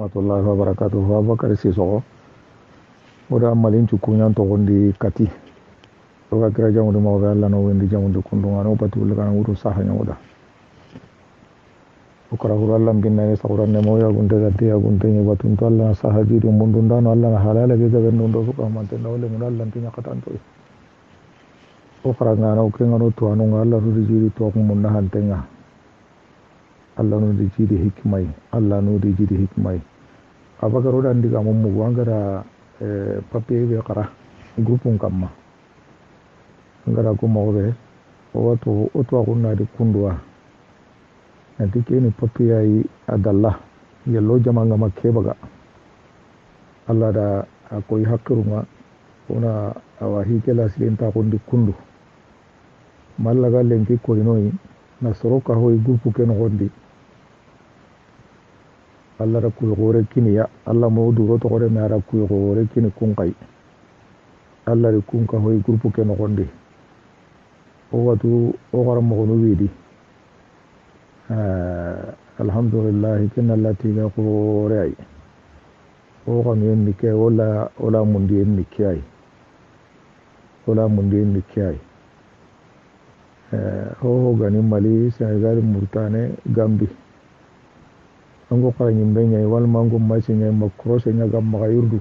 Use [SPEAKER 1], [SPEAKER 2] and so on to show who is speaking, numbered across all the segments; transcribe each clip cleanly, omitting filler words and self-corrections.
[SPEAKER 1] warahmatullahi wabarakatuh. Abubakar Sisoko oda malin cukunyan to gondi kati oga kira jamudu mawbe Allah no wendi jamudu kundunga no batul kan wuro sahanya oda okara huru Allah binna ne sawran ne moya gunde gadde ya gunde ne batun to Allah sahaji dum mundun dano Allah halala ge gaben ndo suka mante nawle mun Allah tinya katan to okara ngana o kenga no to anu Allah ru jiri to ko mun hantenga Allah no di jiri hikmai Allah no di jiri hikmai abakar oda ndiga mum mu wangara papier be qara groupun kamma ngara ko mawbe o wato oto kunna di kundwa nanti keni papier yi adalla yello jama ngama kebaga Allah da akoy hakkiruma ona awahi kela silenta ko ndi kundu mallaga lenki ko inoyi na soroka hoy groupe ken gondi Allah ra kuy gore kini ya Allah mo duro to gore mara kuy gore kini kunkai Allah ri kunka hoy groupe ken gondi o watu o gara mo no widi alhamdulillah kinna lati ga gore ay o ga mi ni ke wala mundi ni ke ay wala mundi ni ke ay ho gani Mali Senegal Mauritanie Gambie ango kala nyimbe nyai wal mango machi nyai makrose nyaga magayurdu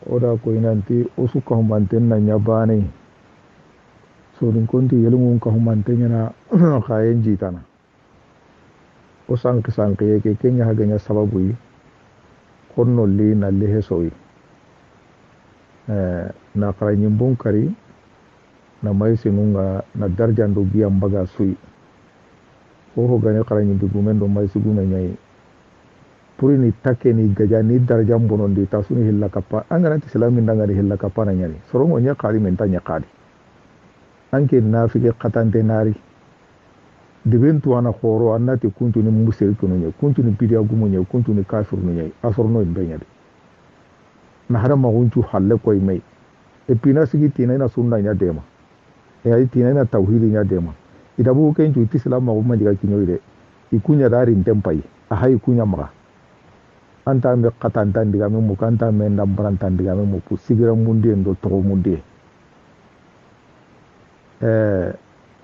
[SPEAKER 1] oda ko inanti osuka humanten na nyabane so din konti yelungun ka humanten na khayen jitana o sank yake kenya haganya sababu yi konno li na lehe soyi na kala nyimbon kari na maisi nunga na darjando biya mbaga suyi ho gane qarani dugumen do mai sugume nyai puri ni take ni gaja ni darja bonondi tasuni hilla kappa angana ti islami ndangani hilla kappa na nyani sorongo nya qali menta nya qali anke nafike qatante nari dibentu ana khoro annati kuntu ni musiri kuno nya kuntu ni bidia gumo nya kuntu ni kafir no nya asorno mbenya de na hada maguntu halle koy mai e pina sigi tina ina sunna nya dema e ay tina ina tauhid nya dema idabu ken ju islam ma umma diga kinyo ide ikunya dari ntempai aha ikunya maka anta me qatan diga me mu kanta me ndam barantan diga me mu pu sigira mundi ndo to mundi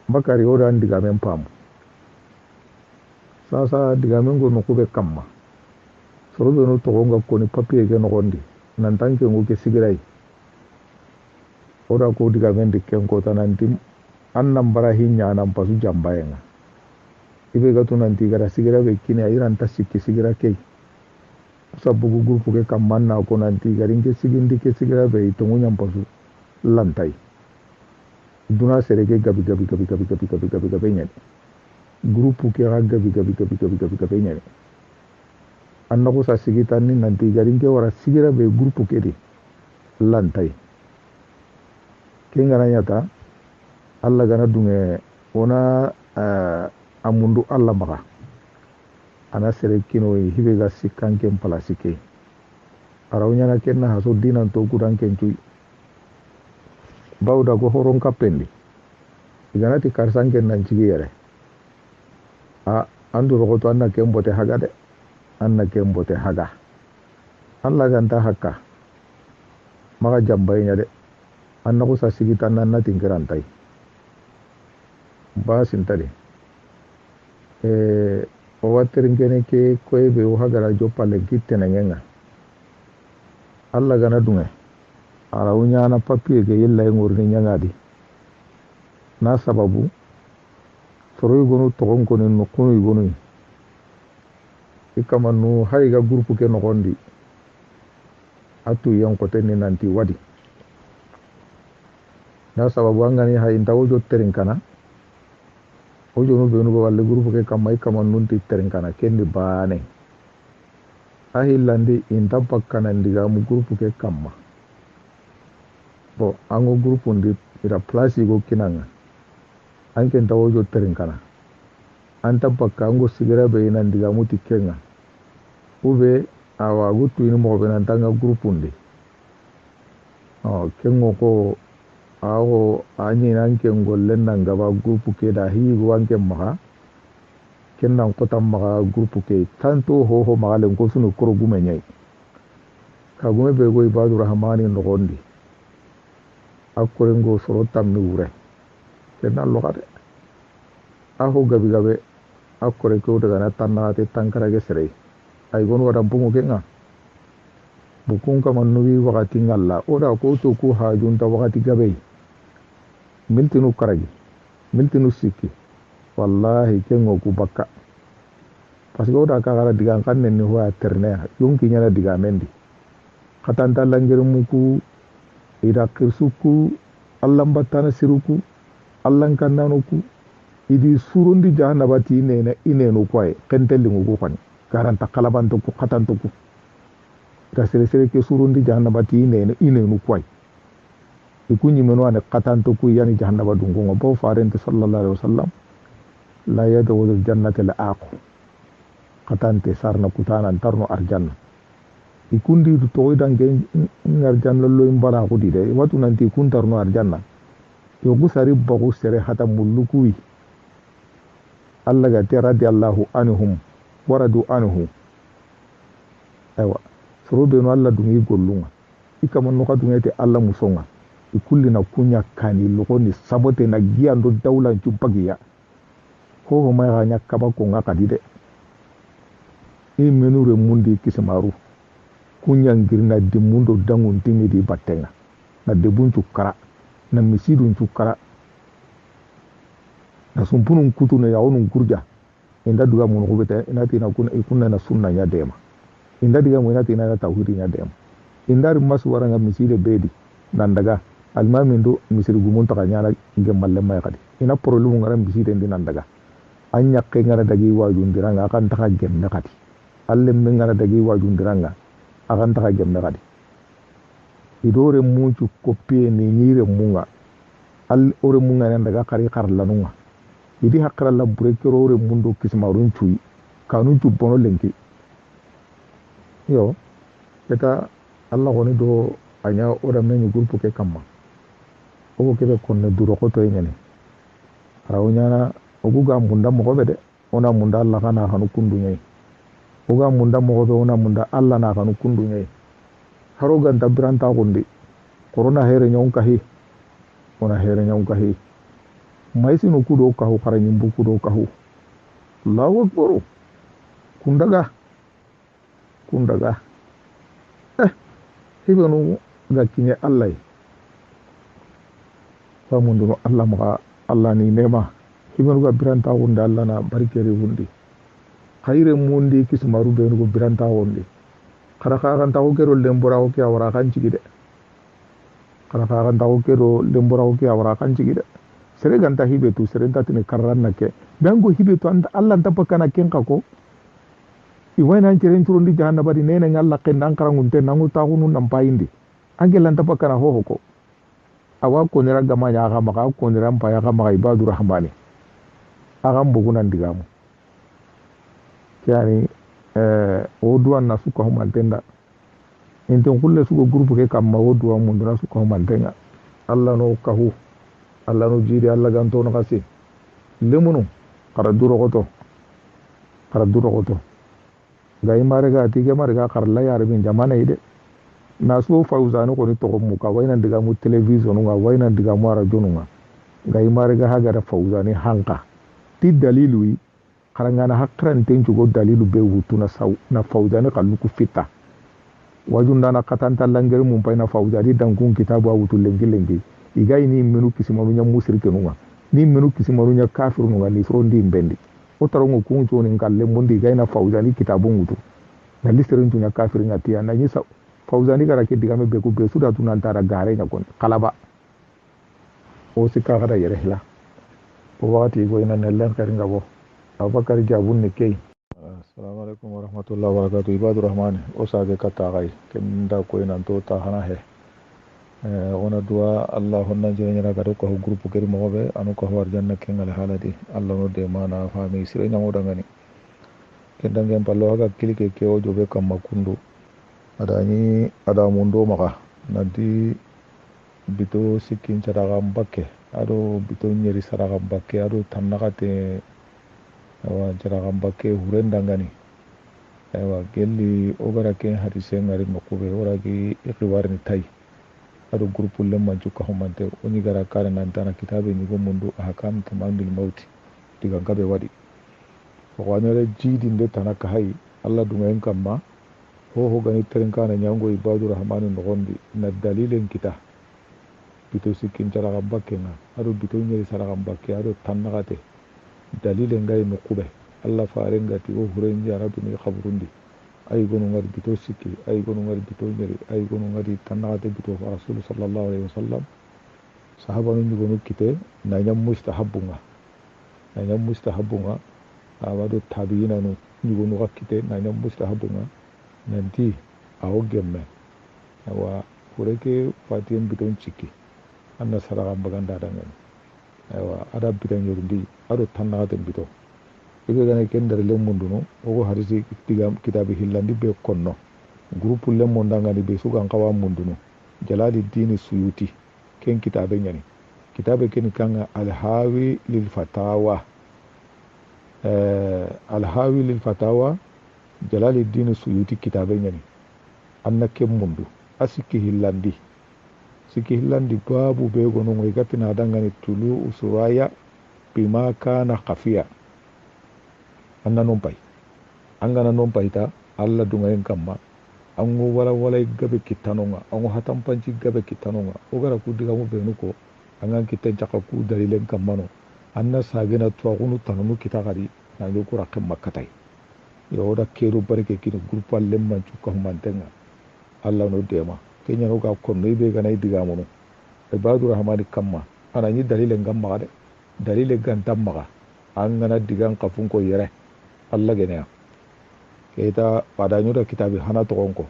[SPEAKER 1] bakari oda diga me pam sasa diga me ngo no kube kamma soro be no to nga ko ni papier ge no gondi nan tanke ngo ke sigirai oda ko diga me dikken ko tanantim annam bara hinya nan pasu jambayenga ibe gatu nanti gara sigira be kini ayiran tasiki sigira ke sabugu grupu ke kamanna ko nanti garin ke sigindi ke sigira be to ngunyam pasu lantai duna sereke gabi nyani grupu ke gabi nyani anna ko sa sigita ni nanti garin ke wara sigira be grupu ke di lantai ke ngana nyata Allah gana dunge ona amundu Allah maka ana sere kino hibe ga sikkan ken palasike arawnya na kenna haso dinan to kudan ken cuy bawda go horon kapendi iganati karsan ken nan cigi yere andu rogoto anna ken bote haga de anna ken bote haga Allah ganta hakka maka jambaynya de anna ko sa sigitan nan na tingirantai basin tadi o watterin kene ke koybe o hagara joppale gittene ngenga Allah gana dunge ara unyana papier ge yella ngorni nyangadi na sababu soroy gonu togon ko no kunu gonu ikamanu hayga groupe ke no gondi atu yan ko tenni nanti wadi na sababu angani hay ndawo jotterin kana ojo no be no walle groupe ke kamay kaman ti teren kana kendi baane ahillandi inta pakkana ndiga mu groupe ke kamma bo ango groupe ndi ira place go kinanga anke ndawo jo teren kana anta pakka ango sigira be ina ndiga mu tikenga ube awa gutu ini mo be nan tanga groupe ndi kengo ko awo anyi nanke ngollen nan gaba groupe ke da hi wanke maha kennan kotan maga groupe ke tanto hoho magalen ko sunu koro gume nyai ka gume be go ibadu rahmani nogondi akkorengo soro tammi wure kennan lokade aho gabi gabe akkore ko daga na tanna te tankara ge sere ay gon wada bungo ke nga bukun ka mannuwi wakati ngalla oda ko to ko hajunta wakati gabe miltinu karagi miltinu sikki wallahi kengo ku bakka parce que oda ka gara diga kan ne ho aterne yonki nyala diga mendi khatanta langir muku ida kirsuku allam battana siruku allan kannanuku idi surundi jahannabati nena inenu koy kentelli ngugo kan garanta kalabanto ku khatanto ku ga sere sere ke surundi jahannabati nena inenu koy ikunyi meno ane khatanto ku yani jahannaba dungo bo farente sallallahu alaihi wasallam la yadawul jannati la aqu katante sarna kutana tarno arjanna ikundi to dange arjanna lo imbara kudi de watu nanti kuntarno arjanna yo gusari bagu sere hata mulukui Allah ga te radiyallahu anhum waradu anhu aywa sorobe no Allah dungi gollunga ikama no kadunga te Allah musonga ikulli na kunya kani lokoni sabote na giando dawla chupagiya ho ma ga nyakka ba ko ngaka dide e menure mundi kismaru kunya ngirna de mundo dangun tingi di battenga na de bunchu kara na misidun chukara na sumpunun kutu na yaunun kurja inda duga mun ko beta inati na kunna na sunna nya dema inda diga mun inati na tauhidi nya dema indar masu waranga miside bedi nan daga almamin do misir gumun ta nyala gemalle may kadi ina problème ngaram miside ndi nan daga anya ke ngara dagi wajun diranga akan ta gemme kadi allem men ngara dagi wajun diranga akan ta gemme kadi idore muncu kopie ni nyire munga al ore munga nan daga kari karlanunga idi hakra la burekero ore mundo kismarun cui kanu jubbono lenki yo beta Allah woni do anya ora men groupe ke kamma o ke be konne duro ko to nyene rawnya na ogu ga munda mo be de ona munda Allah kana hanu kundu nyai oga munda mo be ona munda Allah na hanu kundu nyai haro ga dabranta gondi corona here nyon kahi ona here nyon kahi maisi no kudo kahu karanyin bu kudo kahu Allahu akbar kundaga hibanu ga kinye Allah fa mundu no Allah ma Allah ni nema hibanu ga biranta wonda Allah na barkere wundi khayre mundi kismaru be no biranta wondi khara kan tawo kero lembora o ke awara kan cigide khara kan tawo kero lembora o ke awara kan cigide sere ganta hibe tu sere tatine karran nake bango hibe to anda Allah tabakana kenka ko iwaina njeren turundi jahannaba di nene ngalla kendan karangunte nangu taxunu nampayindi angelan tabakana hoho ko awa konira gama nya ga maka konira mpaya ga maka ibadu rahmani aga mbugunan digamu yani o duwan na suka humantenda enten kulle suko groupe ke kamma o duwan mundu na suka humantenga Allah no kahu Allah no jiri Allah ganto no kasi lemunu kara duro koto gai marga tige marga karla yar bin jamana ide na so fauzanu ko ni to mu ka wayna diga mu television nga wayna diga mu radio nga gai marga haga da fauzani hanka ti dalilu karangana hakran tenju go dalilu be wutuna saw na fauzani kallu ku fita wajunda na katanta langere mum pay na fauzani dankun kitabu wutul lengi igai ni menu kisimanu nya musrike nunga ni menu kisimanu nya kafiru nunga ni frondi mbendi o tarongo kuncho ni ngalle mondi gai na fauzani kitabu wutu na listerin tunya kafiru nya tiya na nyisa fauzani gara ke digame be ku be suda tunan tara gare nya kon kalaba o sika gara yere hla o wati go ina ne len kar ngabo abakar jabun ne kay assalamu alaikum warahmatullahi wabarakatuh ibadur rahman o sage kata gai kenda ko ina to ta hana he ona dua Allah honna jere nyara gado ko groupe keri mo be anu ko war janna kengal halati Allah no de mana fami sire nyamu dangani kenda ngem pallo ga kilike ke o jobe kam makundu adani ada mundo maka nadi bito sikin cara gambakke ado bito nyeri sara gambakke ado tannakate awa jaragan bakke hurendangani awa gelli ogara ken hadise ngari nokube oragi ikiwarni tai ado groupe lemman cukka humante oni gara kare nantana kitabe ñigo mundu ahkam tamamil mauti diga ngabe wadi owanere jiidinde tanaka hay allah dungayen kamma hoho gani teren kana ñango ibadu rahmani nogondi na dalilen kita bito sikkin caragan bakke nga ado bito ñeri saragan bakke ado tannagate dalilen ngayi nokube allah farengati o huren jarabini khaburundi ay gonu ngari bito sikki ay gonu ngari bito ñeri ay gonu ngari tannagate bito fa rasul sallallahu alaihi wasallam sahaba nu ñugonu kite nañam mustahabunga awado tabiina nu ñugonu xa kite nañam mustahabunga nanti awo gemme awa fureke fatiyen biton cikki anna saraxa mbaganda dangani awa ada bitan yorundi ado tannagaten bito ibe gane ken dari lemmundunu ogo harisi kitabe hillandi be konno groupe lemmundangani be sugan kawa mundunu jalali dini suyuti ken kitabe ñani kitabe ken kanga alhawi lil fatawa jalali dini suyuti kitabe ñani anna ken mundu a sikki hillandi babu be gonongo igatina dangani tulu usuraya bima kana khafiya anna non pay angana non payta allah dungayen kamma ango wala gabe kittanonga ango hatampanci gabe kittanonga ogara ku digamu benu ko angan kitten caka ku dalilen kammano anna sagena tuwagunu tanunu kita kadi nanjo ku rakke makkatay yoda keru barke kini groupe allemman cukka humantenga allah no dema keñano ga konno ibe ganay digamuno ibadu rahmani kamma anañi dalilen gam maga de dalile gantan maga angana digan kafun ko yere allah geneya keta padañoda kitabi hana togonko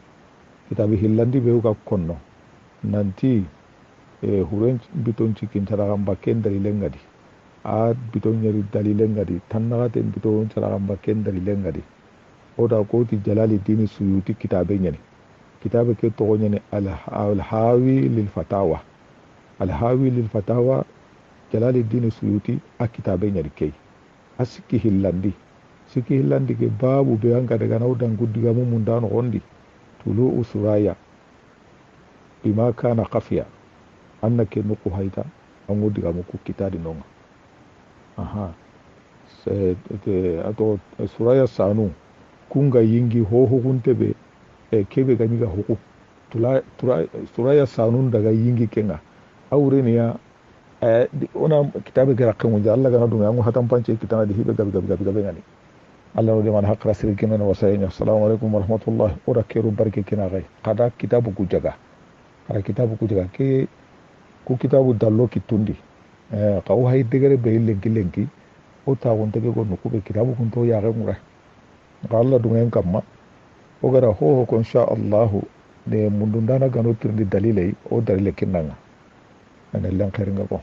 [SPEAKER 1] kitabi hillandi be ga konno nanti huren biton cikin caragan bakken dalilen gadi a biton ñeri dalilen gadi tannagaten biton caragan bakken dalilen gadi oda koti jalali dini suyuti kitabe ñani kitabe ke togo ñani alhawi lil fatawa jalali dini suyuti a kitabe ñani key a sikki hillandi ke babu be anga daga naw dangu digamu munda nogondi tulu usuraya bima kana khafiya anna ke nuku hayta angu digamu ku kitadi nonga ato suraya sanu kunga yingi hoho kuntebe kebe ganiga hoku suraya sanun daga yingi kenga awreniya ona kitabe gara kangunja allah gana dunga angu hatampanche kitana di hibe gabi ngani allah no deman hakra sirikina na wasaynya assalamu alaikum warahmatullahi ora keru barke kina gai kada kitabu kujaga ke ku kitabu dallo kitundi qaw hay degere be lenki o ta won tege go nukube kitabu kun to yaare ngura Allah dungen kamma o gara ho ko insha Allah de mundu ndana gano tirndi dalilai o dalile kinnanga ana lan khairinga ko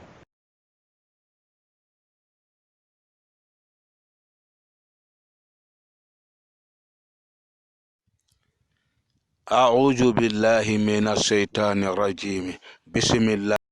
[SPEAKER 2] أعوذ بالله من الشيطان الرجيم بسم الله